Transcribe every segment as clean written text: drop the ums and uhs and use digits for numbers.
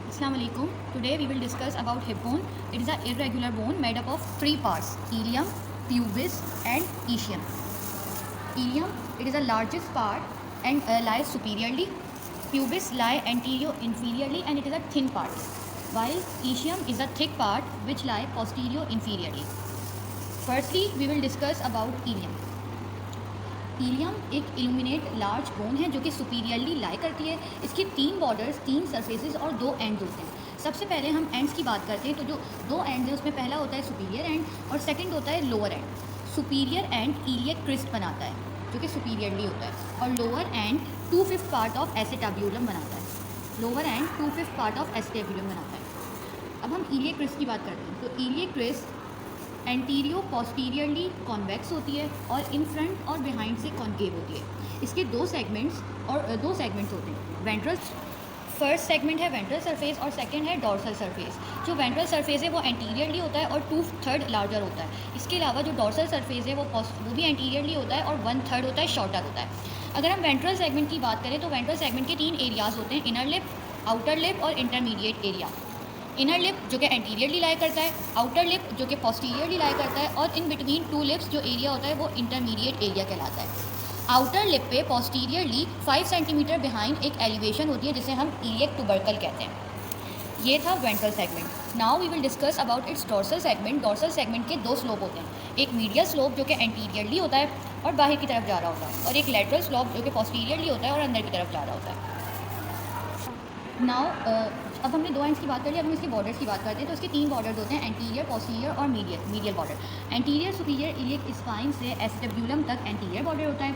Assalamu alaikum. Today we will discuss about hip bone. It is an irregular bone made up of three parts: ilium, pubis, and ischium. Ilium, it is the largest part and lies superiorly. Pubis lie anterior-inferiorly and it is a thin part. While ischium is a thick part which lie posterior-inferiorly. Firstly, we will discuss about ilium. Ilium एक illuminate large bone है जो कि superiorly लाई करती है। इसकी तीन borders, तीन surfaces और दो एंड्स होते हैं। सबसे पहले हम एंड्स की बात करते हैं तो जो दो एंड्स हैं उसमें पहला होता है सुपीरियर एंड और सेकंड होता है lower end. Superior end iliac crest बनाता है जो कि सुपीरियरली होता है और lower end 2/5 part of acetabulum बनाता है। Lower end 2/5 part of acetabulum बनाता है। अब हम इलियक क्रिस्ट की बात करते हैं तो इलियक क्रिस्ट एंटीरियो पोस्टीरियरली कॉन्वेक्स होती है और इन फ्रंट और बिहाइंड से कॉन्केव होती है। इसके दो सेगमेंट्स होते हैं। वेंट्रल फर्स्ट सेगमेंट है वेंट्रल सरफेस और सेकंड है डॉर्सल सरफेस। जो वेंट्रल सरफेस है वो एंटीरियरली होता है और 2/3 लार्जर होता है। इसके अलावा जो डॉर्सल सरफेस है वो भी एंटीरियरली होता है और 1/3 होता है, शॉर्टर होता है। अगर हम वेंट्रल सेगमेंट की बात करें तो वेंट्रल सेगमेंट के 3 एरियाज़ होते हैं: इनर लिप, आउटर लिप और इंटरमीडिएट एरिया। इनर लिप जो कि एंटीरियरली लाई करता है, आउटर लिप जो कि पोस्टीरियरली लाई करता है और इन बिटवीन 2 लिप्स जो एरिया होता है वो इंटरमीडिएट एरिया कहलाता है। आउटर लिप पे पोस्टीरियरली 5 सेंटीमीटर बिहाइंड एक एलिवेशन होती है जिसे हम इलियक टुबरकल कहते हैं। ये था ventral segment. Now we will discuss about its dorsal segment. Dorsal segment के 2 स्लोप होते हैं, एक मीडियल स्लोप जो कि एंटीरियरली होता है और बाहर की तरफ जा रहा होता है और एक लेटरल स्लोप जो कि पोस्टीरियरली होता है और अंदर की तरफ जा रहा होता है। नाउ अब हमने 2 एंड्स की बात कर ली। अब हम इसके बॉर्डर्स की बात करते हैं तो इसके 3 बॉर्डर्स होते हैं: एंटीरियर, पोस्टीरियर और medial border. Anterior superior iliac spine से एसेटाब्यूलम तक एंटीरियर बॉर्डर होता है।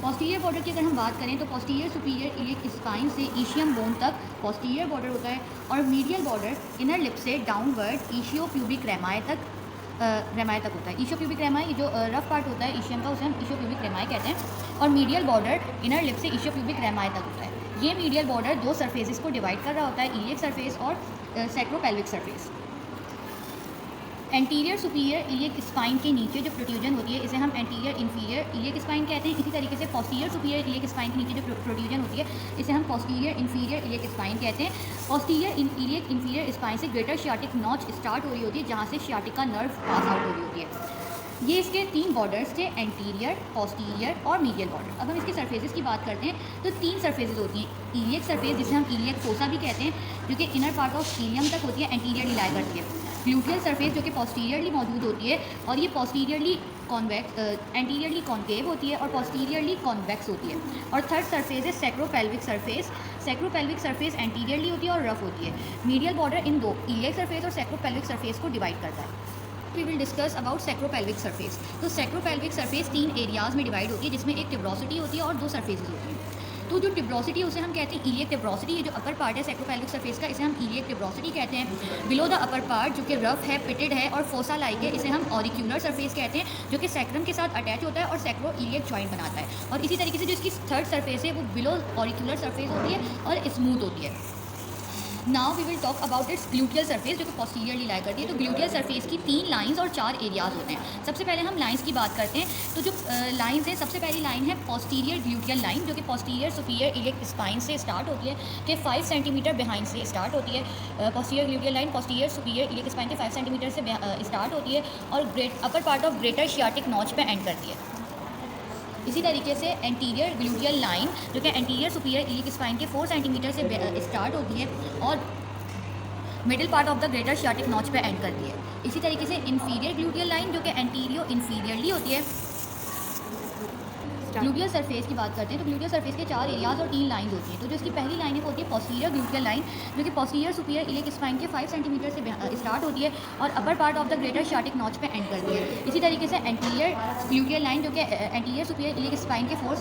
पोस्टीरियर बॉर्डर की अगर हम बात करें तो पोस्टीरियर सुपीरियर इलियक स्पाइन से ईशियम बोन तक पोस्टीरियर बॉर्डर होता है और मीडियल बॉर्डर इनर लिप से डाउनवर्ड ईशियोप्यूबिक रेमाई तक होता है। ईशियोप्यूबिक रेमाई जो रफ पार्ट होता है ईशियम का, उसे हम ईशियोप्यूबिक रेमाई कहते हैं और मीडियल बॉर्डर इनर लिप से ईशियोप्यूबिक रेमाई तक होता है। ये मीडियल बॉर्डर 2 सरफेसेस को डिवाइड कर रहा होता है, इलियक सरफेस और sacropelvic surface. Anterior superior iliac spine के नीचे जो प्रोट्रूजन होती है इसे हम एंटीरियर इंफीरियर इलियक स्पाइन कहते हैं। इसी तरीके से पोस्टीरियर सुपीरियर इलियक स्पाइन के नीचे जो प्रोट्रूजन होती है इसे हम पोस्टीरियर इंफीरियर इलियक स्पाइन कहते हैं। पोस्टीरियर इलियक इंफीरियर स्पाइन से ग्रेटर शियाटिक नॉच स्टार्ट हो रही होती है जहाँ से शियाटिका नर्व पास आउट हो रही होती है। ये इसके 3 बॉर्डर्स थे: एंटीरियर, पोस्टीरियर और मीडियल बॉर्डर। अब हम इसके सरफेसेस की बात करते हैं तो 3 सरफेसेस होती हैं। इलियक सरफेस जिसे हम इलियक फोसा भी कहते हैं जो कि इनर पार्ट ऑफ इलियम तक होती है, एंटीरियरली लाई करती है। ग्लूटियल सरफेस जो कि पोस्टीरियरली मौजूद होती है और ये पोस्टीरियरली एंटीरियरली कॉन्केव होती है और पोस्टीरियरली कॉन्वेक्स होती है। और थर्ड सरफेस है sacropelvic surface. Sacropelvic surface anteriorly होती है और रफ होती है। Medial border in 2 iliac surface और सैक्रोपेल्विक सरफेस को डिवाइड करता है। We will discuss about sacropelvic surface. तो सैक्रोपेल्विक सरफेस 3 एरियाज़ में डिवाइड होती है जिसमें एक टिब्रोसिटी होती है और 2 सरफेसेस होती हैं। तो जो टिब्रोसिटी उसे हम कहते हैं इलियक टिब्रोसिटी। ये जो अपर पार्ट है सैक्रोपेल्विक सरफेस का इसे हम इलियक टिब्रोसिटी कहते हैं। बिलो द अपर पार्ट जो कि रफ है, पिटेड है और फोसा लाइक है इसे हम ऑरिक्यूलर सरफेस कहते हैं जो कि सैक्रम के साथ अटैच होता है और सैक्रो इलियक जॉइंट बनाता है। और इसी तरीके से जो इसकी थर्ड सरफेस है वो बिलो ऑरिक्यूलर सरफेस होती है और स्मूथ होती है। Now we will talk about its gluteal surface जो कि पोस्टीरियरली लाई करती है। तो ग्लूटियल सरफेस की 3 लाइंस और 4 एरियाज़ होते हैं। सबसे पहले हम लाइंस की बात करते हैं तो जो लाइंस हैं, सबसे पहली लाइन है पोस्टीरियर ग्लूटियल लाइन जो कि पोस्टीरियर सुपीरियर इलियक स्पाइन से स्टार्ट होती है कि 5 सेंटीमीटर बिहाइंड से स्टार्ट होती है। Posterior gluteal line posterior superior iliac spine के 5 सेंटीमीटर से स्टार्ट होती है और upper part of greater sciatic notch पे एंड करती है। इसी तरीके से एंटीरियर ग्लूटियल लाइन जो कि एंटीरियर सुपीरियर इलियक स्पाइन के 4 सेंटीमीटर से स्टार्ट होती है और middle part of the greater sciatic notch पे एंड करती है। इसी तरीके से इंफीरियर ग्लूटियल लाइन जो कि एंटीरियो इंफीरियरली होती है। ग्लूटियल सरफेस की बात करते हैं तो ग्लूटियल सरफेस के 4 एरियाज़ और 3 लाइंस होती हैं। तो जो इसकी पहली लाइन है वो होती है पोस्टीरियर ग्लूटियल लाइन जो कि पोस्टीरियर सुपीरियर इलियक स्पाइन के 5 सेंटीमीटर से स्टार्ट होती है और upper part of the greater sciatic notch पे एंड करती है। इसी तरीके से एंटीरियर ग्लूटियल लाइन जो कि एंटीरियर सुपीरियर इलियक स्पाइन के 4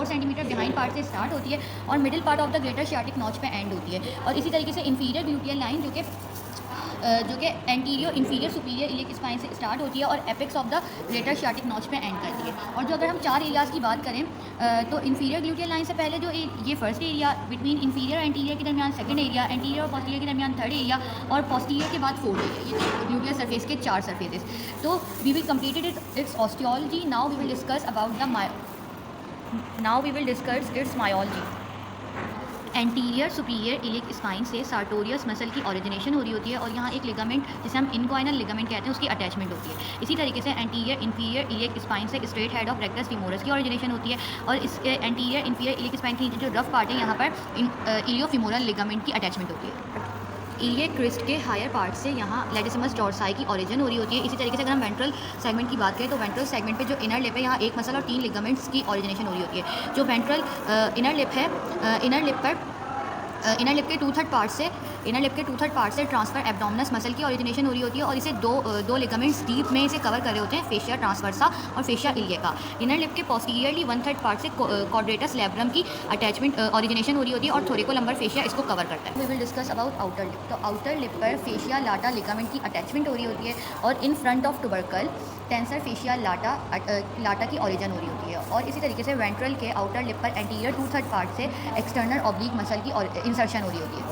सेंटीमीटर बिहाइंड पार्ट से स्टार्ट होती है और middle part of the greater sciatic notch पे एंड होती है। और इसी तरीके से इंफीरियर ग्लूटियल लाइन जो कि एंटीरियो इंफीरियर सुपीरियर इलियक स्पाइन से स्टार्ट होती है और apex of the greater sciatic notch पे एंड करती है। और जो अगर हम 4 एरियाज़ की बात करें तो इंफीरियर ग्लूटियल लाइन से पहले जो ये फर्स्ट एरिया, बिटवीन इंफीरियर और एंटीरियर के दरमियान सेकंड एरिया, एंटीरियर और पोस्टीरियर के दरमियान थर्ड एरिया और पोस्टीरियर के बाद फोर्थ एरिया, ये ग्लूटियल सरफेस के 4 सरफेसेस। तो we will completed its osteology. Now we will discuss its myology. Anterior superior iliac spine से सार्टोरियस मसल की ओरिजिनेशन हो रही होती है और यहाँ एक लिगामेंट जिसे हम इनग्वाइनल लिगामेंट कहते हैं उसकी अटैचमेंट होती है। इसी तरीके से एंटीरियर इन्फीरियर इलियक स्पाइन से स्ट्रेट हेड ऑफ रेक्टस फीमोरस की ओरिजिनेशन होती है और इसके एंटीरियर इन्फीरियर इलियक स्पाइन के नीचे जो रफ पार्ट है यहाँ पर इलियोफीमोरल लिगामेंट की अटैचमेंट होती है। इलियक क्रिस्ट के हायर पार्ट से यहाँ लेटिसिमस डॉर्साई की ओरिजिन हो रही होती है। इसी तरीके से अगर हम वेंट्रल सेगमेंट की बात करें तो वेंट्रल सेगमेंट पे जो इनर लिप है यहाँ एक मसल और 3 लिगामेंट्स की ओरिजिनेशन हो रही होती है। जो वेंट्रल इनर लिप है, इनर लिप के 2/3 पार्ट से ट्रांसफर एब्डोमिनस मसल की ओरिजिनेशन हो रही होती है और इसे दो लिगामेंट्स डीप में इसे कवर कर रहे होते हैं, फेशिया ट्रांसवर्सा और फेशिया इलियका। इनर लिप के पोस्टीरियरली 1/3 पार्ट से क्वाड्रेटस लैब्रम की अटैचमेंट ओरिजिनेशन हो रही होती है और थोरेकोलम्बर फेशिया इसको कवर करता है। We will discuss about outer lip. तो आउटर लिप पर फेशिया लाटा लिगामेंट की अटैचमेंट हो रही होती है और in front of tubercle tensor fascia lata की ओरिजिन हो रही होती है और इसी तरीके से वेंट्रल के आउटर लिप पर एंटीरियर 2/3 पार्ट से एक्सटर्नल ऑब्लिक मसल की इंसर्शन हो रही होती है।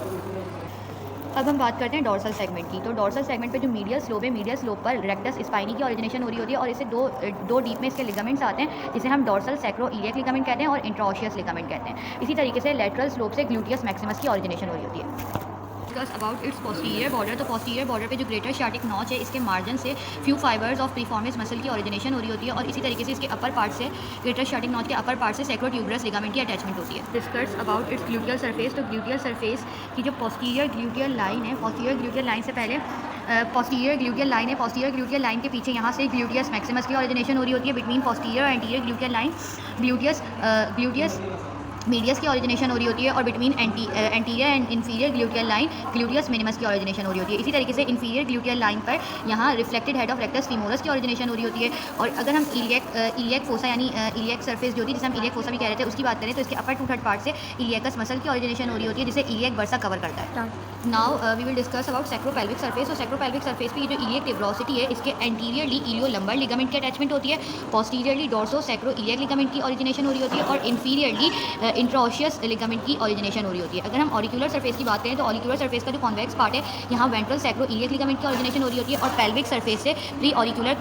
अब हम बात करते हैं डॉर्सल सेगमेंट की। तो डॉर्सल सेगमेंट पे जो मीडियल स्लोप है, मीडियल स्लोप पर रेक्टस स्पाइनी की ओरिजिनेशन हो रही होती है और इसे दो डीप में इसके लिगामेंट्स आते हैं जिसे हम डॉर्सल सैक्रो इलियक लिगामेंट कहते हैं और इंट्राओशियस लिगामेंट कहते हैं। इसी तरीके से लेटरल स्लोप से ग्लूटियस मैक्सिमस की ओरिजिनेशन हो रही होती है। Discuss about it's posterior border. तो पोस्टीरियर बॉर्डर पे जो ग्रेटर शार्टिक नॉच है इसके मार्जिन से फ्यू फाइबर्स ऑफ प्रीफॉर्मिस मसल की ओरिजिनेशन हो रही होती है और इसी तरीके से इसके अपर पार्ट से ग्रेटर शार्टिक नॉच के अपर पार्ट से सैक्रोट्यूबरस लिगामेंट की अटैचमेंट होती है। Discuss about its gluteal surface. तो ग्लूटियल सरफेस की जो पोस्टीरियर ग्लूटियल लाइन है, पोस्टीरियर ग्लूटियल लाइन से पहले पोस्टीरियर ग्लूटियल लाइन है, पोस्टीरियर ग्लूटियल लाइन के पीछे यहाँ से ग्लूटियस मैक्सिमस की ओरिजिनेशन हो रही होती है। बिटवीन पोस्टीरियर और anterior gluteal line gluteus medius की ओरिजिनेशन हो रही होती है और between anterior and inferior gluteal line gluteus minimus की ओरिजिनेशन हो रही होती है। इसी तरीके से इन्फीरियर ग्लूटियल लाइन पर यहाँ रिफ्लेक्टेड हेड ऑफ रेक्टस फीमोरस की ओरिजिनेशन हो रही होती है। और अगर हम इलियक फोसा यानी इलियक सरफेस जो थी जिसे हम इलियक फोसा भी कह रहे थे उसकी बात करें तो इसके अपर 2/3 पार्ट से इलियकस मसल की ओरिजिनेशन हो रही होती है जिसे इलियक बर्सा कवर करता है। Now we will discuss about sacropelvic surface. तो सैक्रोपेल्विक सरफेस पे ये जो इलियक टिब्रोसिटी है इसके एंटीरियरली इलियो लंबर लिगामेंट की अटैचमेंट होती है, posteriorly dorso sacro iliac ligament की ओरिजिनेशन हो रही होती है और इन्फीरियरली इंट्राओशियस लिगामेंट की ओरिजिनेशन हो रही होती है। अगर हम ऑरिकुलर सरफेस की बात करें तो ऑरिकुलर सरफेस का जो कॉन्वेक्स पार्ट है यहाँ वेंट्रल सैक्रो इलियक लिगामेंट की ओरिजिनेशन हो रही होती है और पेल्विक सरफेस से प्री ऑरिकुलर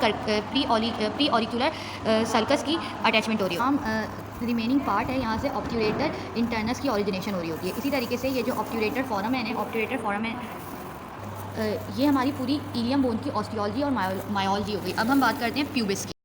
सर्कस की अटैचमेंट हो रही है। रिमेनिंग पार्ट है यहाँ से ऑब्ट्यूरेटर इंटरनस की ओरिजिनेशन हो रही होती है। इसी तरीके से ये जो ऑब्ट्यूरेटर फोरम है ये हमारी पूरी इलियम बोन की ऑस्टियोलॉजी और मायोलॉजी हो गई। अब हम बात करते हैं प्यूबिस की।